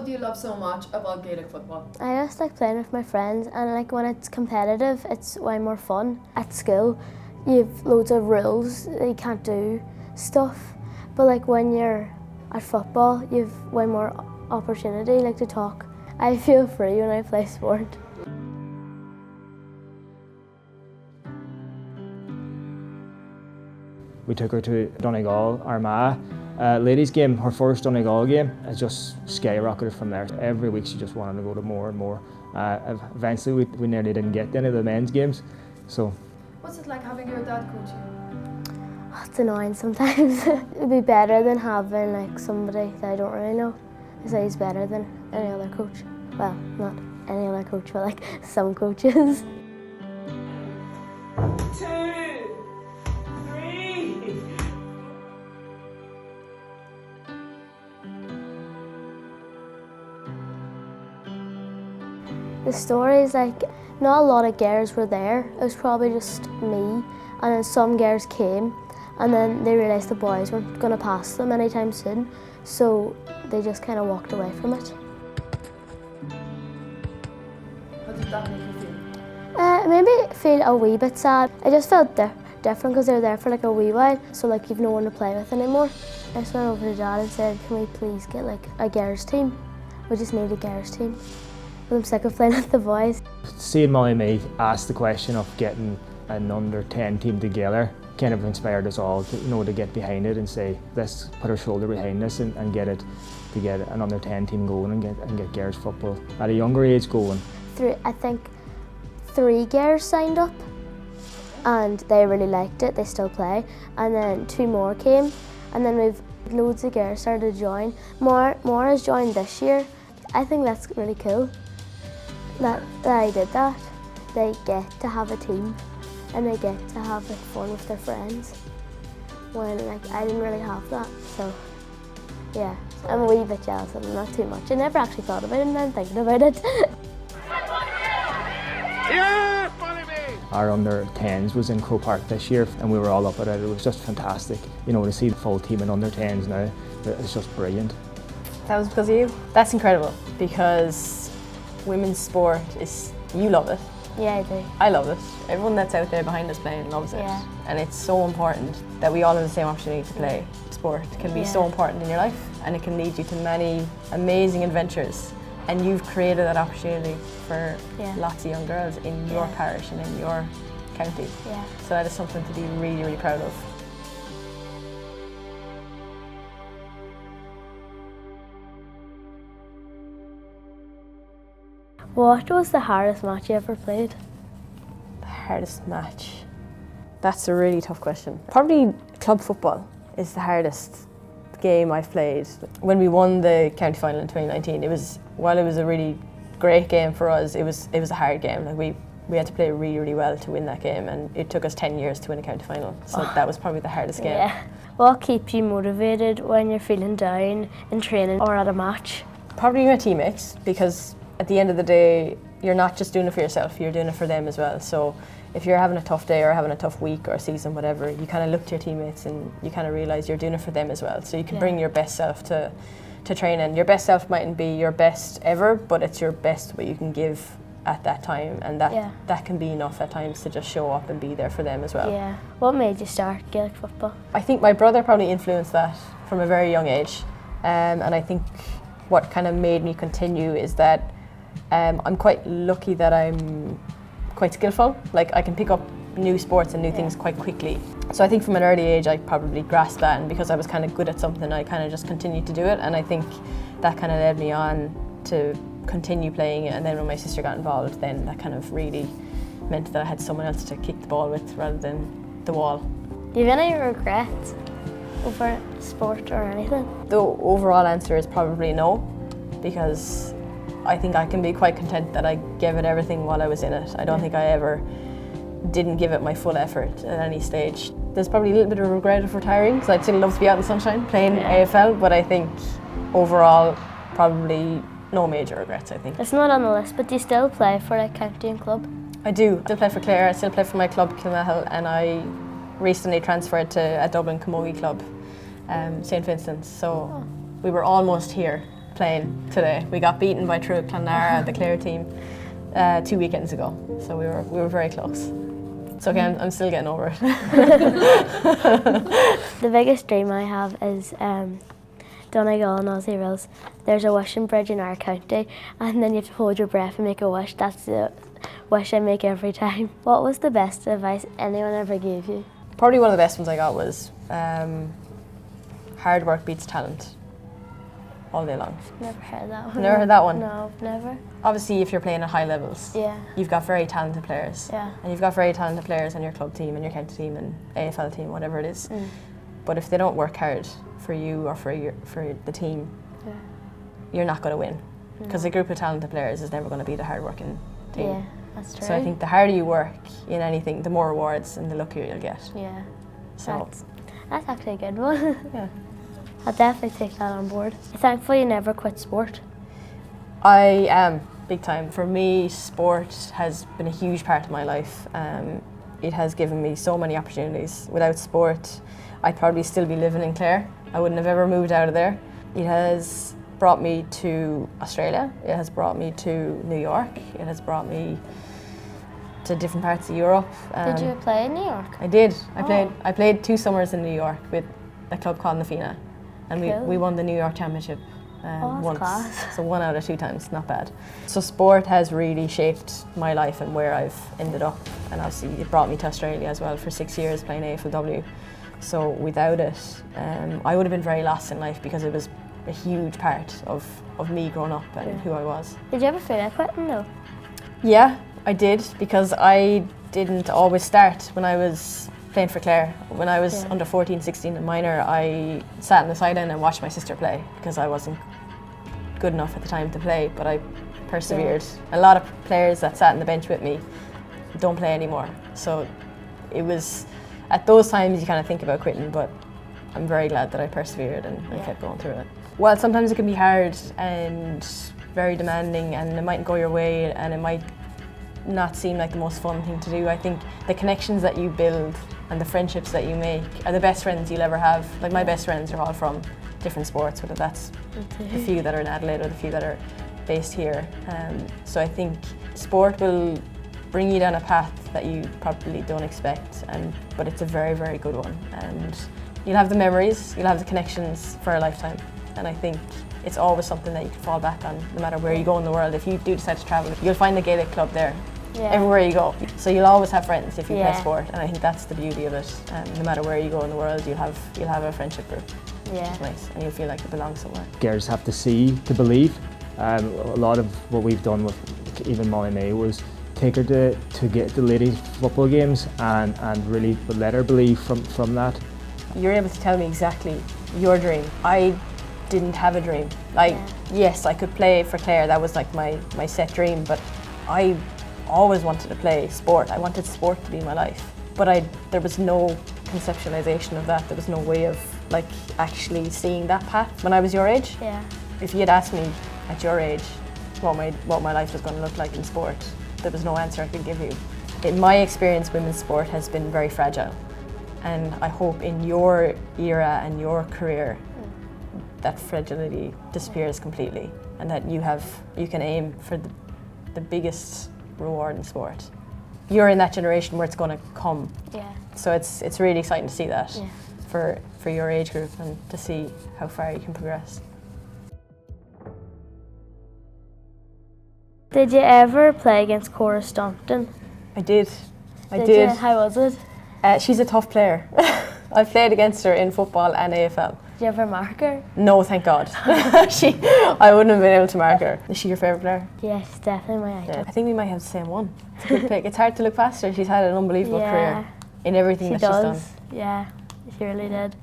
What do you love so much about Gaelic football? I just like playing with my friends, and like when it's competitive, it's way more fun. At school, you have loads of rules, you can't do stuff, but like when you're at football, you have way more opportunity like to talk. I feel free when I play sport. We took her to Donegal, Armagh. Ladies game, her first Donegal game, has just skyrocketed from there. Every week she just wanted to go to more and more. Eventually we nearly didn't get to any of the men's games. So. What's it like having your dad coach you? Oh, it's annoying sometimes. It'd be better than having like somebody that I don't really know. I say he's better than any other coach. Well, not any other coach, but like some coaches. 2, 3. The stories, like, not a lot of girls were there. It was probably just me, and then some girls came, and then they realised the boys weren't going to pass them anytime soon, so they just kind of walked away from it. How did that make you feel? It made me feel a wee bit sad. I just felt different because they were there for like a wee while, so like you've no one to play with anymore. I just went over to Dad and said, can we please get like a girls team? We just need a girls team. I'm sick of playing with the boys. Seeing MollyMay ask the question of getting an under-10 team together kind of inspired us all to, to get behind it and say, let's put our shoulder behind this and get it to get an under-10 team going and get girls football at a younger age going. I think 3 girls signed up and they really liked it, they still play, and then 2 more came, and then we've loads of girls started to join. More has joined this year. I think that's really cool that I did that. They get to have a team and they get to have like fun with their friends when like I didn't really have that, so yeah, I'm a wee bit jealous of them, not too much. I never actually thought about it and I'm thinking about it. Yeah, MollyMay! Our under-10s was in Crow Park this year and we were all up at it. It was just fantastic, to see the full team in under-10s now. It's just brilliant. That was because of you. That's incredible because women's sport is, you love it. Yeah, I do. I love it. Everyone that's out there behind us playing loves it. Yeah. And it's so important that we all have the same opportunity to play sport. It can be so important in your life and it can lead you to many amazing adventures. And you've created that opportunity for lots of young girls in your parish and in your county. Yeah. So that is something to be really, really proud of. What was the hardest match you ever played? The hardest match? That's a really tough question. Probably club football is the hardest game I've played. When we won the county final in 2019, while it was a really great game for us, it was a hard game. Like we had to play really, really well to win that game, and it took us 10 years to win a county final. So that was probably the hardest game. Yeah. What keeps you motivated when you're feeling down in training or at a match? Probably my teammates, because at the end of the day, you're not just doing it for yourself, you're doing it for them as well. So if you're having a tough day or having a tough week or season, whatever, you kind of look to your teammates and you kind of realise you're doing it for them as well. So you can bring your best self to training. Your best self mightn't be your best ever, but it's your best what you can give at that time, and that can be enough at times to just show up and be there for them as well. Yeah. What made you start Gaelic football? I think my brother probably influenced that from a very young age, and I think what kind of made me continue is that I'm quite lucky that I'm quite skillful. Like I can pick up new sports and new things quite quickly. So I think from an early age I probably grasped that, and because I was kind of good at something I kind of just continued to do it, and I think that kind of led me on to continue playing it. And then when my sister got involved, then that kind of really meant that I had someone else to kick the ball with rather than the wall. Do you have any regrets over sport or anything? The overall answer is probably no, because I think I can be quite content that I gave it everything while I was in it. I don't think I ever didn't give it my full effort at any stage. There's probably a little bit of regret of retiring, because I'd still love to be out in the sunshine playing AFL, but I think overall probably no major regrets, I think. It's not on the list, but do you still play for like county and club? I do. I still play for Clare, I still play for my club Kilmahel, and I recently transferred to a Dublin Camogie club, St Vincent's, so we were almost here playing today. We got beaten by True Clonlara, the Clare team, 2 weekends ago. So we were very close. It's okay, I'm still getting over it. The biggest dream I have is Donegal and Aussie Rules. There's a wishing bridge in our county, and then you have to hold your breath and make a wish. That's the wish I make every time. What was the best advice anyone ever gave you? Probably one of the best ones I got was hard work beats talent all day long. Never heard that one. Never heard that one? No, never. Obviously, if you're playing at high levels, Yeah. you've got very talented players. Yeah. And you've got very talented players on your club team and your county team and AFL team, whatever it is. But if they don't work hard for you or for the team, you're not going to win. Because a group of talented players is never going to beat a hard-working team. Yeah, that's true. So I think the harder you work in anything, the more rewards and the luckier you'll get. Yeah. So That's actually a good one. yeah. I'll definitely take that on board. Thankfully, you never quit sport. I am, big time. For me, sport has been a huge part of my life. It has given me so many opportunities. Without sport, I'd probably still be living in Clare. I wouldn't have ever moved out of there. It has brought me to Australia. It has brought me to New York. It has brought me to different parts of Europe. Did you play in New York? I did. I played 2 summers in New York with a club called Nafina, and Cool. we won the New York Championship that's once. class. So 1 out of 2 times, not bad. So sport has really shaped my life and where I've ended up, and obviously it brought me to Australia as well for 6 years playing AFLW. So without it, I would have been very lost in life because it was a huge part of me growing up and who I was. Did you ever feel like quitting though? Yeah, I did, because I didn't always start when I was playing for Clare. When I was under 14, 16 and minor, I sat on the sideline and watched my sister play because I wasn't good enough at the time to play, but I persevered. A lot of players that sat on the bench with me don't play anymore. So it was, at those times you kind of think about quitting, but I'm very glad that I persevered and kept going through it. Well, sometimes it can be hard and very demanding, and it might go your way and it might not seem like the most fun thing to do. I think the connections that you build and the friendships that you make are the best friends you'll ever have. Like my best friends are all from different sports, whether that's the few that are in Adelaide or the few that are based here. So I think sport will bring you down a path that you probably don't expect, but it's a very, very good one. And you'll have the memories, you'll have the connections for a lifetime. And I think it's always something that you can fall back on no matter where you go in the world. If you do decide to travel, you'll find the Gaelic club there. Everywhere you go. So you'll always have friends if you play sport, and I think that's the beauty of it. No matter where you go in the world, you'll have a friendship group, which is nice, and you'll feel like you belong somewhere. Girls have to see to believe. A lot of what we've done with even MollyMay was take her to get the ladies football games and really let her believe from that. You're able to tell me exactly your dream. I didn't have a dream. Like, yes, I could play for Clare, that was like my set dream, but I always wanted to play sport. I wanted sport to be my life. But there was no conceptualization of that. There was no way of like actually seeing that path when I was your age. Yeah. If you had asked me at your age what my life was going to look like in sport, there was no answer I could give you. In my experience, women's sport has been very fragile. And I hope in your era and your career that fragility disappears completely, and that you can aim for the biggest reward in sport. You're in that generation where it's going to come. Yeah. So it's really exciting to see that for your age group and to see how far you can progress. Did you ever play against Cora Staunton? I did. Did you? How was it? She's a tough player. I've played against her in football and AFL. Did you ever mark her? No, thank God. I wouldn't have been able to mark her. Is she your favourite player? Yes, definitely my idol. I think we might have the same one. It's a good pick. It's hard to look past her. She's had an unbelievable career in everything that she's done. Yeah, she really did.